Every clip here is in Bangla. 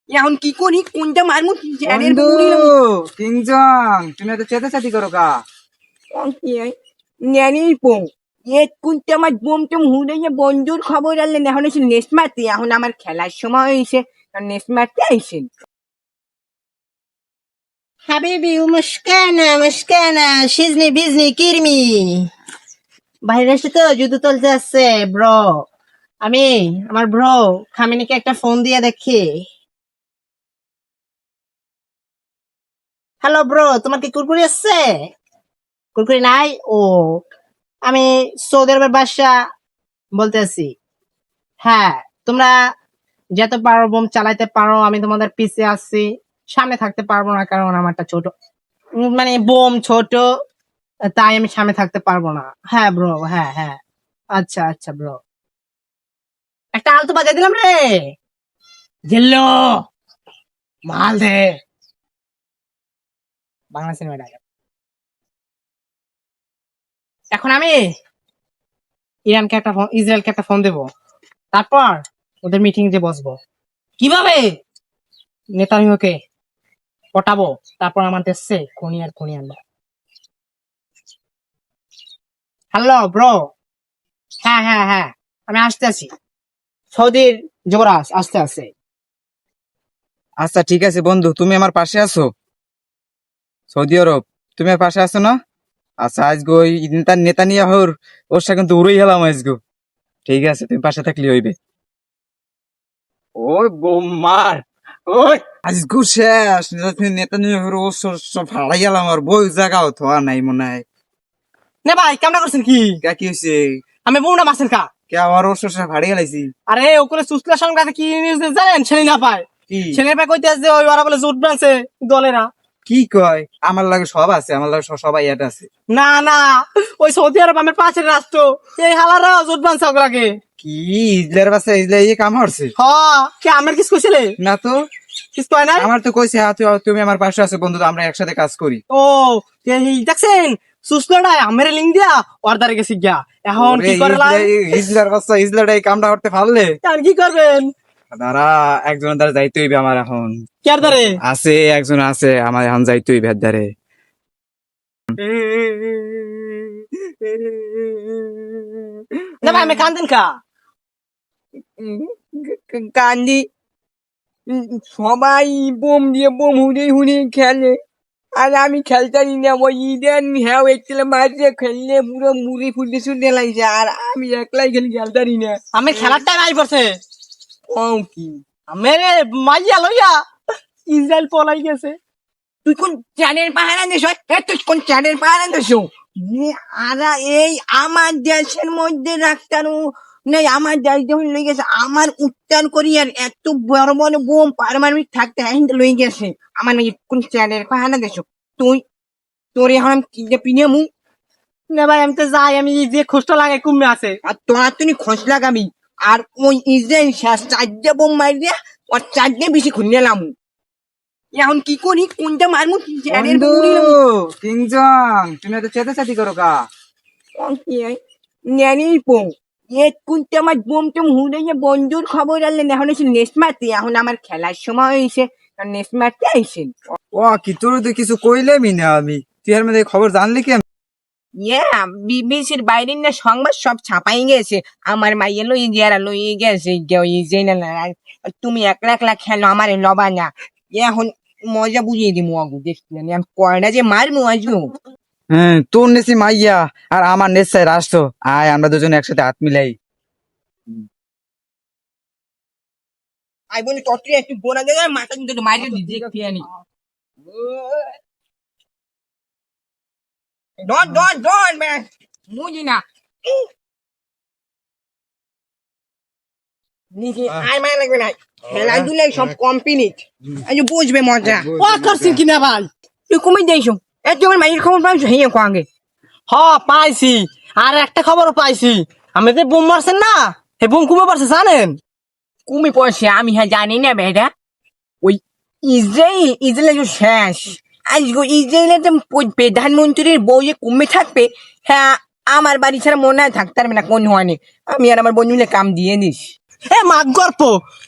এখন কি করি, কোনটা মারমু? বন্ধু কিংজং তুমি এত চেতাচাতি করো কা? ন্যানির পং এ কোনটা আমার বোম টোম হুড়ে বন্ধুর খবর আনলেন। এখন এসে নেস্ট মারতে, এখন আমার খেলার সময় হয়েছে, নেস্ট মারতে আইসেন। حبيبي ومشكانة شيزني بيزني كيرمي বাইরে এসে তো যুদ্ধ চলতে আসছে ব্রো। আমি আমার ব্রো খামিনিকে একটা ফোন দিয়ে দেখি। হ্যালো ব্রো, তোমার কি কুরকুরি আসছে? কুরকুরি নাই? ও, আমি সৌদি আরবের বাদশা বলতে আছি। হ্যাঁ, তোমরা যত পারো বোম চালাইতে পারো, আমি তোমাদের পিছে আছি। সামনে থাকতে পারবো না কারণ আমারটা ছোট, মানে বোম ছোট, তাই আমি সামনে থাকতে পারবো না। হ্যাঁ ব্রো, হ্যাঁ হ্যাঁ, আচ্ছা আচ্ছা ব্রো। একটা আলতো বাজাই দিলাম রে। জেল্লো মাল দে। Bangla cinema dialogue. এখন আমি ইরানকে একটা ফোন, ইসরায়েলকে একটা ফোন দেবো, তারপর ওদের মিটিং যে বসবো কিভাবে নেতানিয়াহুকে পটাবো, তারপর আমার দেশে খনি আর খনি আনবো। হ্যালো ব্রো, হ্যাঁ হ্যাঁ হ্যাঁ, আমি আসতে আছি। সৌদির যুবরাজ আসতে আছে। আচ্ছা ঠিক আছে বন্ধু, তুমি আমার পাশে আছো? সৌদি আরব তুমি আমার পাশে আছো না? আচ্ছা আজকে ওই নেতানিয়াহুর ওর সাথে কিন্তু উড়েই গেলাম আজকে। ঠিক আছে, তুমি পাশে থাকলে হইবে। ওই বোমার ওই আজকে শেষ। নেতানিয়াহুর ও সব ভাড়াই গেলাম, আর বই জায়গাও তো আর নাই মনে হয়। না ভাই, কেমন করছেন কি? কি হয়েছে? আমি বউনা মাসের কা। কে আমার ওর সব ভাড়াই গেলাইছি? আরে ওখানে সুস্লা সংঘাতে কি নিউজ জানেন? ছেলে না পায়, কি ছেলে পায় কইতে আছে ওই ওরা বলে জোট বানছে দলেরা। কি কয়? আমার লাগে সব আছে, আমার লাগে সবাই এটা আছে। না না, ওই সৌদি আরব আমার পাশের রাষ্ট্র, এই হালারা জোট বানছে ওগুলাকে। কি ইজলার বাসা ইজলা ইয়ে কাম হচ্ছে? হ, কি আমার কিছু কইছিলে? না তো, কিছু কয় নাই। আমার তো কইছে হ্যাঁ তুমি আমার পাশে আছো বন্ধু, আমরা একসাথে কাজ করি। ও এই দেখছেন সুস্লাটা আমার লিঙ্ক দিয়া অর্ডারে গেছি গিয়া। এখন কি করলাম? ইজলার বাসা ইজলাটা এই কামটা করতে পারলে আর কি করবেন? দাঁড়া, একজন দ্বারা যাইতে হইবে আমার এখন। কেয়ার ধরে আছে একজন আছে, আমার এখন যাইতে হইবে এর দ্বারে। না ভাই, আমি কান্দেন কা। কান্দি, সবাই বোম দিয়ে বোম হুড়ে হুড়ে খেলে, আর আমি খেলতারি না। ওই ইডেন হ্যাঁ একলে মারিয়ে খেললে পুরো মুড়ি ফুটে শুটে লাগছে, আর আমি একলাই খেলি খেলতারি না। আমি খেলার টাইম আই পড়ছে। ও কি মেরে মাইয়া লইয়া ইসরায়েল পলাই গেছে। তুই কোন চ্যানেল পাহারা দেশ? তুই কোন চ্যানেল পাহারা দেশ? আরা এই আমার দেশের মধ্যে রাখতানো নেই, আমার দেশ যখন লই গেছে, আমার উত্তর কোরিয়ার এত বড় বড় বোম পারমাণবিক থাকতে লই গেছে। আমার নাকি কোন চ্যানেল পাহারা দেশ? তুই তোর এখন কি যে পিনে মু, না ভাই, আমি তো যাই, আমি যে খোঁজটা লাগে কমে আছে। আর তোরা তুই খোঁজ লাগাবি, আর ওই ইসরায়েল শেষ 4টে বোম মারিয়া ওর 4টে বেশি খুঁজলাম। এখন কি করি, কোনটা মারমু? বন্ধু কিংজং তুমি এত চেতাচাতি করো কা? ন্যানির পং এ কোনটা আমার বোম টোম হুড়ে বন্ধুর খবর আনলেন। এখন এসে নেস্ট মারতে, এখন আমার খেলার সময় হয়েছে, নেস্ট মারতে আইসেন। ও কি তোর তো কিছু কইলামই না আমি, তুই এর মধ্যে খবর জানলি কি? বিবিসির বাইরের না সংবাদ সব ছাপাই গেছে, আমার মাইয়ে লই গিয়ারা লই গেছে তুমি একলা একলা খেলো, আমার লবা না। এখন মজা বুঝিয়ে দিমু আগু, দেখছিলেন আমি কয়টা যে মারমু আজকে। হ্যাঁ, তোর নেছি মাইয়া আর আমার নেশায় রাষ্ট্র, আয় আমরা দুজন একসাথে হাত মিলাই। আই বলি তত্রি একটু বোনা দেয়, মাথা কিন্তু মাইরে দিদি আনি। ডন ম্যান মুজি না নিকি আই মাই লাগবে না, খেলাধুলা সব কমপ্লিট, আজ বুঝবে মজা। ও করছেন কিনা ভাই? তুই কমে যাইছো, এত আমার মাইয়ের খবর পাইছো? হ্যাঁ কো আগে। হ পাইছি, আর একটা খবরও পাইছি। আমি যে বোম মারছেন না, হে বোম কমে পারছে জানেন? কুমি পড়ছে আমি হ্যাঁ জানি না বেটা। ওই ইসরায়েল শেষ আজকে, ইসরায়েলের প্রধানমন্ত্রীর বউ যে কমে থাকবে, হ্যাঁ আমার বাড়ি ছাড়া মনে হয় থাকতে পারবে না কোন হয়নি। আমি আর আমার বন্ধু মিলে কাম দিয়ে দিস। এ মাগ গর্প,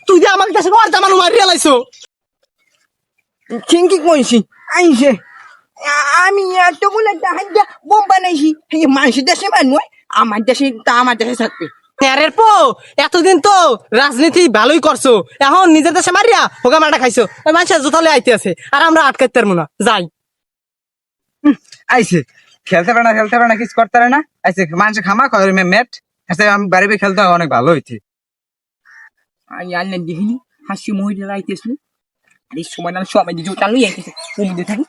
তুই যে আমাকে দেশে মার জামানো মারিয়া লাইছো। ঠিকই কইছি আইছে আমি এতগুলো টাকা বোম বানাইছি এই মানুষের দেশে বানবো আমার দেশে তা আমার দেশে থাকবে প্যারের পো এতদিন তো রাজনীতি ভালোই করছো, এখন নিজের দেশে মারিয়া হোগা মারা খাইছো, ওই মানুষের জোতালে আইতে আছে আর আমরা আটকাইতে পারবো না, যাই। আইছে খেলতে পারে না কিছু করতে পারে না, আইছে মানুষ খামা করে ম্যাট আচ্ছা আমি বাড়ি বাড়ি খেলতে অনেক ভালো হইছে। আমি আনলেন দেখিনি হাসি মহিলা আইতেছিল আর এই সময় না সবাই জোটা লই আইতেছে তুমি থাকি